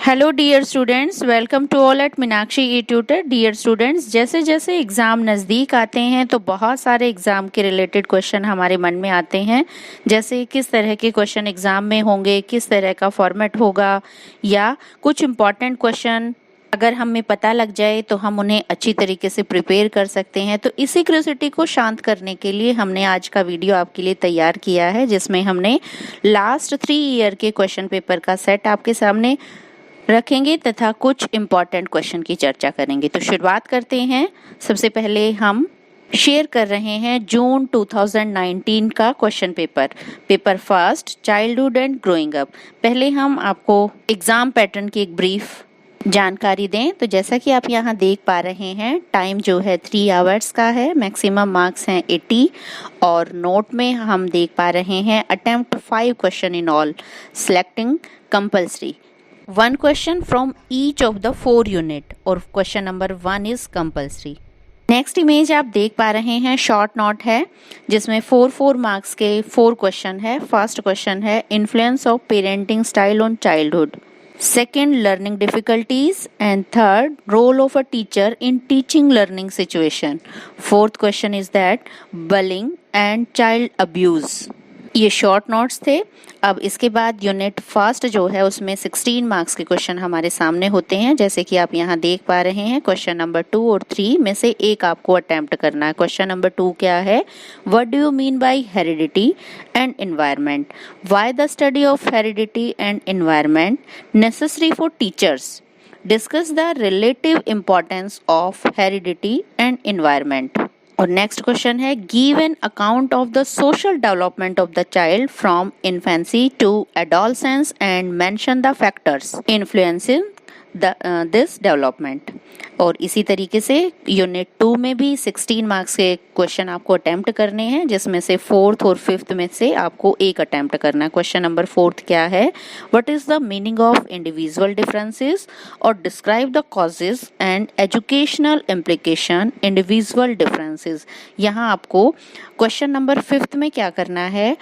Hello dear students, welcome to all at Meenakshi e tutor. Dear students, जैसे जैसे exam नज़दीक आते हैं तो बहुत सारे एग्ज़ाम के रिलेटेड क्वेश्चन हमारे मन में आते हैं, जैसे किस तरह के क्वेश्चन एग्ज़ाम में होंगे, किस तरह का फॉर्मेट होगा, या कुछ इम्पॉर्टेंट क्वेश्चन अगर हमें पता लग जाए तो हम उन्हें अच्छी तरीके से प्रिपेयर कर सकते हैं। तो इसी क्यूरियोसिटी को शांत करने के लिए हमने आज का वीडियो आपके लिए तैयार किया है, जिसमें हमने लास्ट 3 ईयर के क्वेश्चन पेपर का सेट आपके सामने रखेंगे तथा कुछ इम्पॉर्टेंट क्वेश्चन की चर्चा करेंगे। तो शुरुआत करते हैं। सबसे पहले हम शेयर कर रहे हैं जून 2019 का question paper first, childhood and growing up. पहले हम आपको एग्जाम पैटर्न की एक ब्रीफ जानकारी दें। तो जैसा कि आप यहाँ देख पा रहे हैं, टाइम जो है 3 आवर्स का है, मैक्सिमम मार्क्स हैं 80, और नोट में हम देख पा रहे हैं attempt 5 question in all, selecting compulsory 1 question from each of the 4 unit, और question number 1 is compulsory। Next image आप देख पा रहे हैं, शॉर्ट नोट है जिसमें 4 मार्क्स के 4 क्वेश्चन है। फर्स्ट क्वेश्चन है influence of parenting style on childhood, second learning difficulties, and third role of a teacher in teaching learning situation. Fourth question is that bullying and child abuse. ये short notes थे। अब इसके बाद unit first जो है उसमें 16 marks के question हमारे सामने होते हैं, जैसे कि आप यहाँ देख पा रहे हैं। क्वेश्चन नंबर 2 और 3 में से एक आपको अटेम्प्ट करना है। क्वेश्चन नंबर 2 क्या है? What do you mean by heredity and environment? Why the study of heredity and environment necessary for teachers? Discuss the relative importance of heredity and environment. और नेक्स्ट क्वेश्चन है give an account of the social development of the child from infancy to adolescence and mention the factors influencing this development. और इसी तरीके से unit 2 में भी 16 marks के question आपको अटेम्प्ट करने हैं, जिसमें से 4th और 5th में से आपको एक अटेम्प्ट करना है। क्वेश्चन नंबर 4 क्या है? What is the meaning of individual differences, और describe the causes and educational implication individual differences. यहाँ आपको क्वेश्चन नंबर 5th में क्या करना है,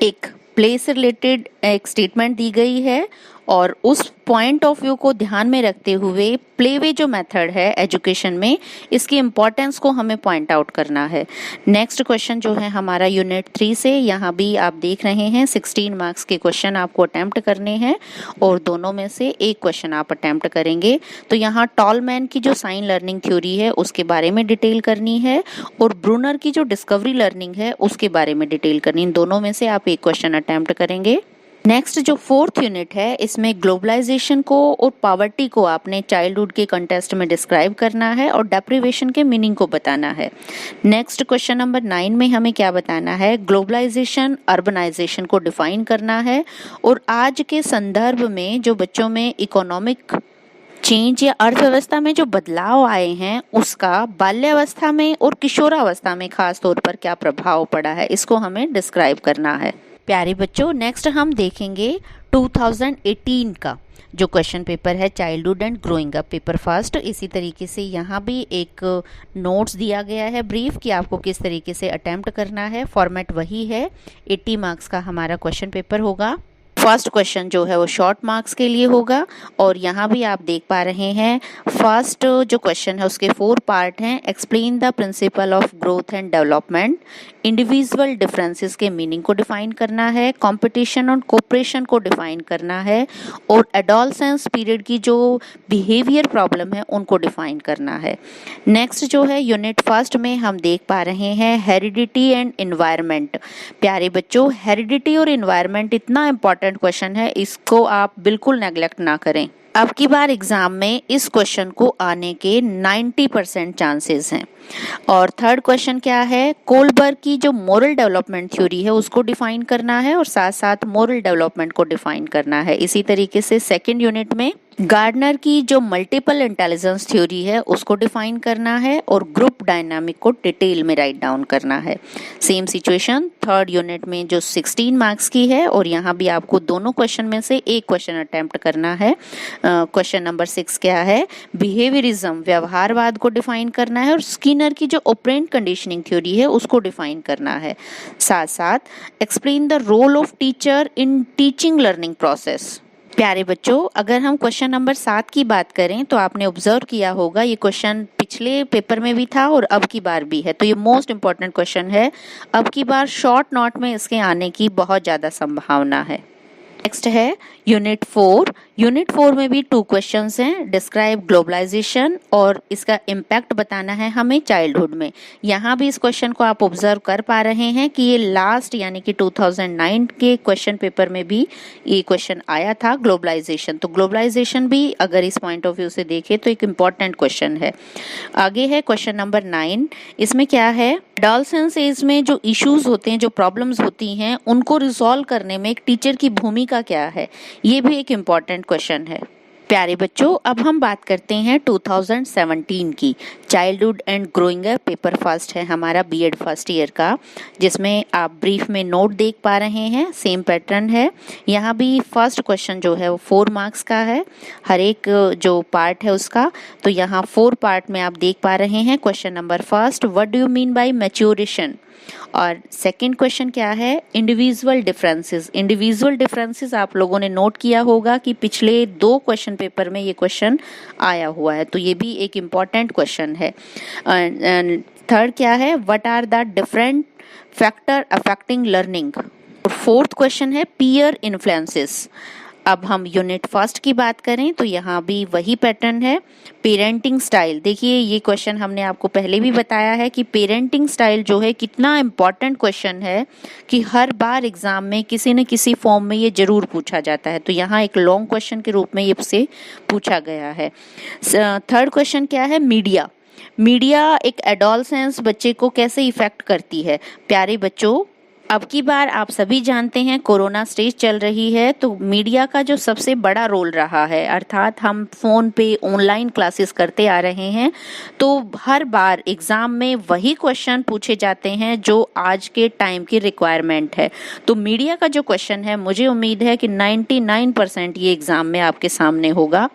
एक प्ले से रिलेटेड एक स्टेटमेंट दी गई है, और उस पॉइंट ऑफ व्यू को ध्यान में रखते हुए प्ले वे जो मेथड है एजुकेशन में, इसकी इम्पोर्टेंस को हमें पॉइंट आउट करना है। नेक्स्ट क्वेश्चन जो है हमारा यूनिट 3 से, यहाँ भी आप देख रहे हैं 16 मार्क्स के क्वेश्चन आपको अटेम्प्ट करने हैं, और दोनों में से एक क्वेश्चन आप अटेम्प्ट करेंगे। तो यहाँ टॉलमैन की जो साइन लर्निंग थ्योरी है उसके बारे में डिटेल करनी है, और ब्रूनर की जो डिस्कवरी लर्निंग है उसके बारे में डिटेल करनी है। दोनों में से आप एक क्वेश्चन अटेम्प्ट करेंगे। नेक्स्ट जो 4th यूनिट है, इसमें ग्लोबलाइजेशन को और पॉवर्टी को आपने चाइल्डहुड के कंटेस्ट में डिस्क्राइब करना है, और डेप्रिवेशन के मीनिंग को बताना है। नेक्स्ट क्वेश्चन नंबर 9 में हमें क्या बताना है? ग्लोबलाइजेशन अर्बनाइजेशन को डिफाइन करना है, और आज के संदर्भ में जो बच्चों में इकोनॉमिक चेंज या अर्थव्यवस्था में जो बदलाव आए हैं उसका बाल्यावस्था में और किशोरावस्था में खास तौर पर क्या प्रभाव पड़ा है, इसको हमें डिस्क्राइब करना है। प्यारे बच्चों, नेक्स्ट हम देखेंगे 2018 का जो क्वेश्चन पेपर है, childhood and growing up, paper first. इसी तरीके से यहाँ भी एक नोट्स दिया गया है ब्रीफ कि आपको किस तरीके से अटेम्प्ट करना है। फॉर्मेट वही है, 80 मार्क्स का हमारा क्वेश्चन पेपर होगा। फर्स्ट क्वेश्चन जो है वो शॉर्ट मार्क्स के लिए होगा, और यहाँ भी आप देख पा रहे हैं फर्स्ट जो क्वेश्चन है उसके 4 पार्ट हैं। Explain the principle of growth and development, individual differences के मीनिंग को डिफाइन करना है, कंपटीशन और कोऑपरेशन को डिफाइन करना है, और एडोलसेंस पीरियड की जो बिहेवियर प्रॉब्लम है उनको डिफाइन करना है। नेक्स्ट जो है यूनिट फर्स्ट में हम देख पा रहे हैं हेरिडिटी एंड एनवायरनमेंट। प्यारे बच्चों, हेरिडिटी और एनवायरनमेंट इतना इंपॉर्टेंट क्वेश्चन है, इसको आप बिल्कुल नेग्लेक्ट ना करें। अब की बार एग्जाम में इस क्वेश्चन को आने के 90% चांसेस हैं। और थर्ड क्वेश्चन क्या है? कोलबर्ग की जो मोरल डेवलपमेंट थ्योरी है उसको डिफाइन करना है, और साथ साथ मोरल डेवलपमेंट को डिफाइन करना है। इसी तरीके से सेकंड यूनिट में गार्डनर की जो मल्टीपल इंटेलिजेंस थ्योरी है उसको डिफाइन करना है, और ग्रुप डायनामिक को डिटेल में राइट डाउन करना है। सेम सिचुएशन थर्ड यूनिट में जो 16 मार्क्स की है, और यहाँ भी आपको दोनों क्वेश्चन में से एक क्वेश्चन अटेम्प्ट करना है। क्वेश्चन नंबर 6 क्या है? बिहेवियरिज्म, व्यवहारवाद को डिफाइन करना है, और स्किनर की जो ऑपरेंट कंडीशनिंग थ्योरी है उसको डिफाइन करना है। साथ साथ explain the role of teacher in teaching learning process, प्यारे बच्चों, अगर हम क्वेश्चन नंबर 7 की बात करें तो आपने ऑब्जर्व किया होगा ये क्वेश्चन पिछले पेपर में भी था और अब की बार भी है, तो ये मोस्ट इम्पॉर्टेंट क्वेश्चन है। अब की बार शॉर्ट नोट में इसके आने की बहुत ज़्यादा संभावना है। नेक्स्ट है यूनिट 4। यूनिट 4 में भी 2 क्वेश्चंस हैं। डिस्क्राइब ग्लोबलाइजेशन और इसका इम्पैक्ट बताना है हमें चाइल्डहुड में। यहाँ भी इस क्वेश्चन को आप ऑब्जर्व कर पा रहे हैं कि ये लास्ट यानी कि 2009 के क्वेश्चन पेपर में भी ये क्वेश्चन आया था, ग्लोबलाइजेशन। तो ग्लोबलाइजेशन भी अगर इस पॉइंट ऑफ व्यू से देखें तो एक इम्पॉर्टेंट क्वेश्चन है। आगे है क्वेश्चन नंबर 9। इसमें क्या है, एडोलसेंस एज में जो इश्यूज होते हैं, जो प्रॉब्लम्स होती हैं, उनको रिजॉल्व करने में एक टीचर की भूमिका क्या है, ये भी एक इम्पॉर्टेंट क्वेश्चन है। प्यारे बच्चों, अब हम बात करते हैं 2017 की। Childhood and growing up paper first है हमारा बीएड फर्स्ट ईयर का, जिसमें आप ब्रीफ में नोट देख पा रहे हैं। सेम पैटर्न है। यहाँ भी फर्स्ट क्वेश्चन जो है वो 4 मार्क्स का है, हर एक जो पार्ट है उसका। तो यहाँ 4 पार्ट में आप देख पा रहे हैं। Question number first, what do you mean bye maturation. और सेकंड क्वेश्चन क्या है, इंडिविजुअल डिफरेंसेस। इंडिविजुअल डिफरेंसेस आप लोगों ने नोट किया होगा कि पिछले 2 क्वेश्चन पेपर में ये क्वेश्चन आया हुआ है, तो ये भी एक इम्पॉर्टेंट क्वेश्चन है। थर्ड क्या है, what are the different factor affecting learning. और फोर्थ क्वेश्चन है पीयर इन्फ्लुएंसेस। अब हम यूनिट फर्स्ट की बात करें तो यहाँ भी वही पैटर्न है। पेरेंटिंग स्टाइल, देखिए ये क्वेश्चन हमने आपको पहले भी बताया है कि पेरेंटिंग स्टाइल जो है कितना इम्पॉर्टेंट क्वेश्चन है कि हर बार एग्जाम में किसी न किसी फॉर्म में ये जरूर पूछा जाता है। तो यहाँ एक लॉन्ग क्वेश्चन के रूप में ये से पूछा गया है। थर्ड क्वेश्चन क्या है, मीडिया। मीडिया एक एडोलसेंस बच्चे को कैसे इफेक्ट करती है। प्यारे बच्चों, अब की बार आप सभी जानते हैं कोरोना स्टेज चल रही है, तो मीडिया का जो सबसे बड़ा रोल रहा है, अर्थात हम फोन पे ऑनलाइन क्लासेस करते आ रहे हैं, तो हर बार एग्जाम में वही क्वेश्चन पूछे जाते हैं जो आज के टाइम की रिक्वायरमेंट है। तो मीडिया का जो क्वेश्चन है, मुझे उम्मीद है कि 99% ये एग्जाम में आपके सामने होगा।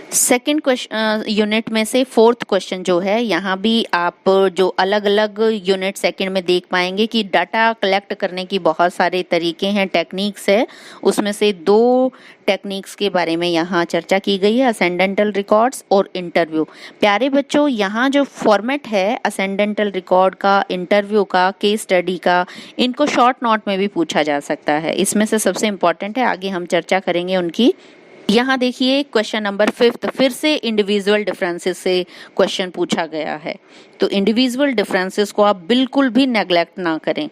सेकेंड क्वेश्चन यूनिट में से फोर्थ क्वेश्चन जो है, यहाँ भी आप जो अलग अलग यूनिट सेकेंड में देख पाएंगे कि डाटा कलेक्ट करने की बहुत सारे तरीके हैं, टेक्निक्स है। उसमें से 2 टेक्निक्स के बारे में यहाँ चर्चा की गई है, असेंडेंटल रिकॉर्ड्स और इंटरव्यू। प्यारे बच्चों, यहाँ जो फॉर्मेट है असेंडेंटल रिकॉर्ड का, इंटरव्यू का, केस स्टडी का, इनको शॉर्ट नोट में भी पूछा जा सकता है। इसमें से सबसे इम्पोर्टेंट है, आगे हम चर्चा करेंगे उनकी। यहाँ देखिए क्वेश्चन नंबर 5 फिर से इंडिविजुअल डिफरेंसेस से क्वेश्चन पूछा गया है, तो इंडिविजुअल डिफरेंसेस को आप बिल्कुल भी नेग्लेक्ट ना करें।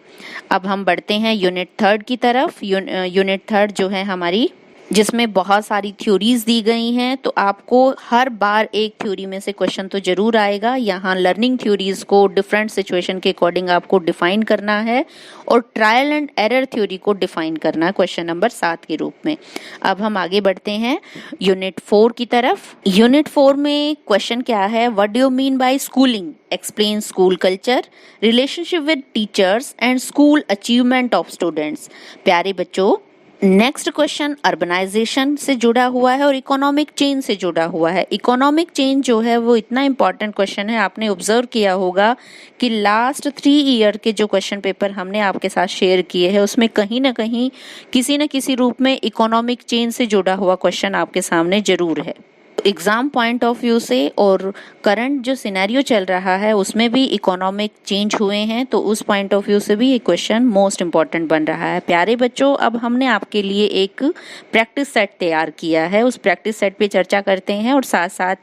अब हम बढ़ते हैं यूनिट 3 की तरफ। यूनिट 3 जो है हमारी, जिसमें बहुत सारी थ्योरीज दी गई हैं, तो आपको हर बार एक थ्योरी में से क्वेश्चन तो जरूर आएगा। यहाँ लर्निंग थ्योरीज को डिफरेंट सिचुएशन के अकॉर्डिंग आपको डिफाइन करना है और ट्रायल एंड एरर थ्योरी को डिफाइन करना है क्वेश्चन नंबर 7 के रूप में। अब हम आगे बढ़ते हैं यूनिट 4 की तरफ। यूनिट 4 में क्वेश्चन क्या है, what do you mean bye schooling, explain school culture, relationship with teachers and school achievement of students. प्यारे बच्चों, नेक्स्ट क्वेश्चन अर्बनाइजेशन से जुड़ा हुआ है और इकोनॉमिक चेंज से जुड़ा हुआ है। इकोनॉमिक चेंज जो है वो इतना इम्पॉर्टेंट क्वेश्चन है, आपने ऑब्जर्व किया होगा कि लास्ट 3 ईयर के जो क्वेश्चन पेपर हमने आपके साथ शेयर किए हैं, उसमें कहीं ना कहीं किसी न किसी रूप में इकोनॉमिक चेंज से जुड़ा हुआ क्वेश्चन आपके सामने जरूर है। एग्जाम पॉइंट ऑफ व्यू से और करंट जो सिनेरियो चल रहा है उसमें भी इकोनॉमिक चेंज हुए हैं, तो उस पॉइंट ऑफ व्यू से भी ये क्वेश्चन मोस्ट इम्पॉर्टेंट बन रहा है। प्यारे बच्चों, अब हमने आपके लिए एक प्रैक्टिस सेट तैयार किया है, उस प्रैक्टिस सेट पे चर्चा करते हैं और साथ साथ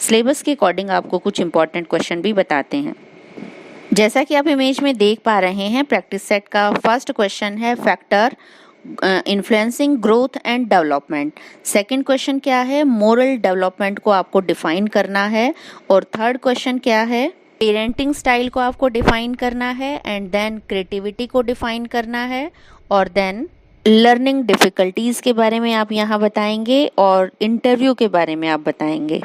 सिलेबस के अकॉर्डिंग आपको कुछ इंपॉर्टेंट क्वेश्चन भी बताते हैं। जैसा कि आप इमेज में देख पा रहे हैं, प्रैक्टिस सेट का फर्स्ट क्वेश्चन है factor influencing growth and development. Second question क्या है, मोरल डेवलपमेंट को आपको डिफाइन करना है। और थर्ड क्वेश्चन क्या है, पेरेंटिंग स्टाइल को आपको डिफाइन करना है। एंड देन क्रिएटिविटी को डिफाइन करना है। और देन लर्निंग डिफिकल्टीज के बारे में आप यहाँ बताएंगे और इंटरव्यू के बारे में आप बताएंगे।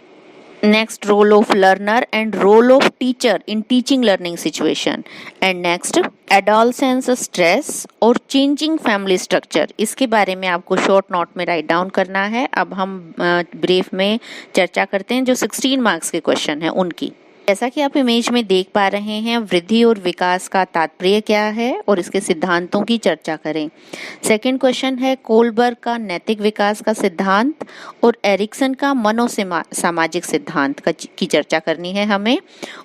Next, role of learner and role of teacher in teaching learning situation. And next, adolescence stress और चेंजिंग फैमिली स्ट्रक्चर, इसके बारे में आपको शॉर्ट नोट में राइट डाउन करना है। अब हम ब्रीफ में चर्चा करते हैं जो 16 मार्क्स के क्वेश्चन है उनकी। जैसा कि आप इमेज में देख पा रहे हैं, वृद्धि और विकास का तात्पर्य क्या है और इसके सिद्धांतों की चर्चा करें। सेकंड क्वेश्चन है कोलबर्ग का नैतिक विकास का सिद्धांत और एरिक्सन का सामाजिक सिद्धांत की चर्चा करनी है हमें।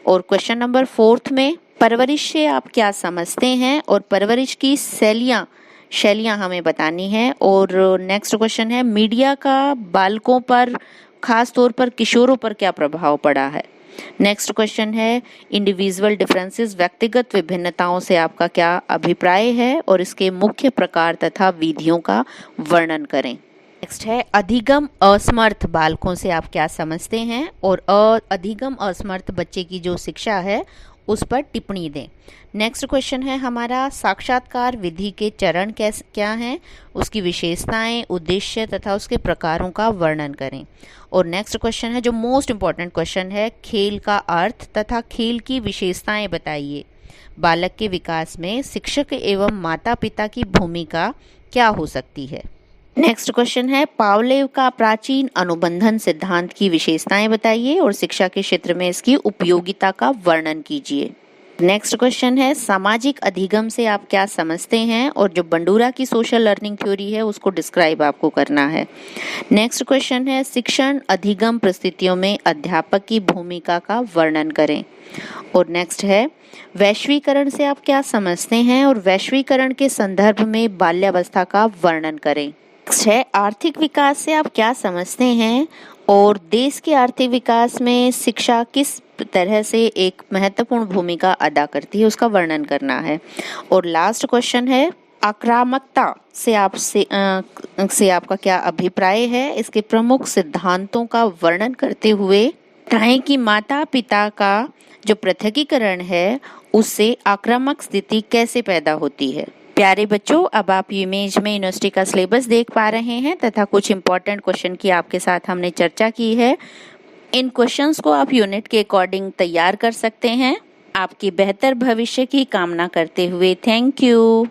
और क्वेश्चन नंबर 4 में परवरिश से आप क्या समझते हैं और परवरिश की शैलियाँ हमें बतानी है। और नेक्स्ट क्वेश्चन है मीडिया का बालकों पर, खास तौर पर किशोरों पर क्या प्रभाव पड़ा है। नेक्स्ट क्वेश्चन है इंडिविजुअल डिफरेंसेस, व्यक्तिगत विभिन्नताओं से आपका क्या अभिप्राय है और इसके मुख्य प्रकार तथा विधियों का वर्णन करें। नेक्स्ट है अधिगम असमर्थ बालकों से आप क्या समझते हैं और अधिगम असमर्थ बच्चे की जो शिक्षा है उस पर टिप्पणी दें। नेक्स्ट क्वेश्चन है हमारा साक्षात्कार विधि के चरण क्या हैं, उसकी विशेषताएं, उद्देश्य तथा उसके प्रकारों का वर्णन करें। और नेक्स्ट क्वेश्चन है जो मोस्ट इम्पॉर्टेंट क्वेश्चन है, खेल का अर्थ तथा खेल की विशेषताएं बताइए। बालक के विकास में शिक्षक एवं माता पिता की भूमिका क्या हो सकती है। नेक्स्ट क्वेश्चन है पावलोव का प्राचीन अनुबंधन सिद्धांत की विशेषताएं बताइए और शिक्षा के क्षेत्र में इसकी उपयोगिता का वर्णन कीजिए। नेक्स्ट क्वेश्चन है सामाजिक अधिगम से आप क्या समझते हैं और जो बंडूरा की सोशल लर्निंग थ्योरी है उसको डिस्क्राइब आपको करना है। नेक्स्ट क्वेश्चन है शिक्षण अधिगम परिस्थितियों में अध्यापक की भूमिका का वर्णन करें। और नेक्स्ट है वैश्वीकरण से आप क्या समझते हैं और वैश्वीकरण के संदर्भ में बाल्यावस्था का वर्णन करें। नेक्स्ट है आर्थिक विकास से आप क्या समझते हैं और देश के आर्थिक विकास में शिक्षा किस तरह से एक महत्वपूर्ण भूमिका अदा करती है उसका वर्णन करना है। और लास्ट क्वेश्चन है आक्रामकता से आपका क्या अभिप्राय है, इसके प्रमुख सिद्धांतों का वर्णन करते हुए बताएं कि माता पिता का जो पृथकीकरण है उससे आक्रामक स्थिति कैसे पैदा होती है। प्यारे बच्चों, अब आप इमेज में यूनिवर्सिटी का सिलेबस देख पा रहे हैं तथा कुछ इम्पोर्टेंट क्वेश्चन की आपके साथ हमने चर्चा की है। इन क्वेश्चंस को आप यूनिट के अकॉर्डिंग तैयार कर सकते हैं। आपकी बेहतर भविष्य की कामना करते हुए थैंक यू।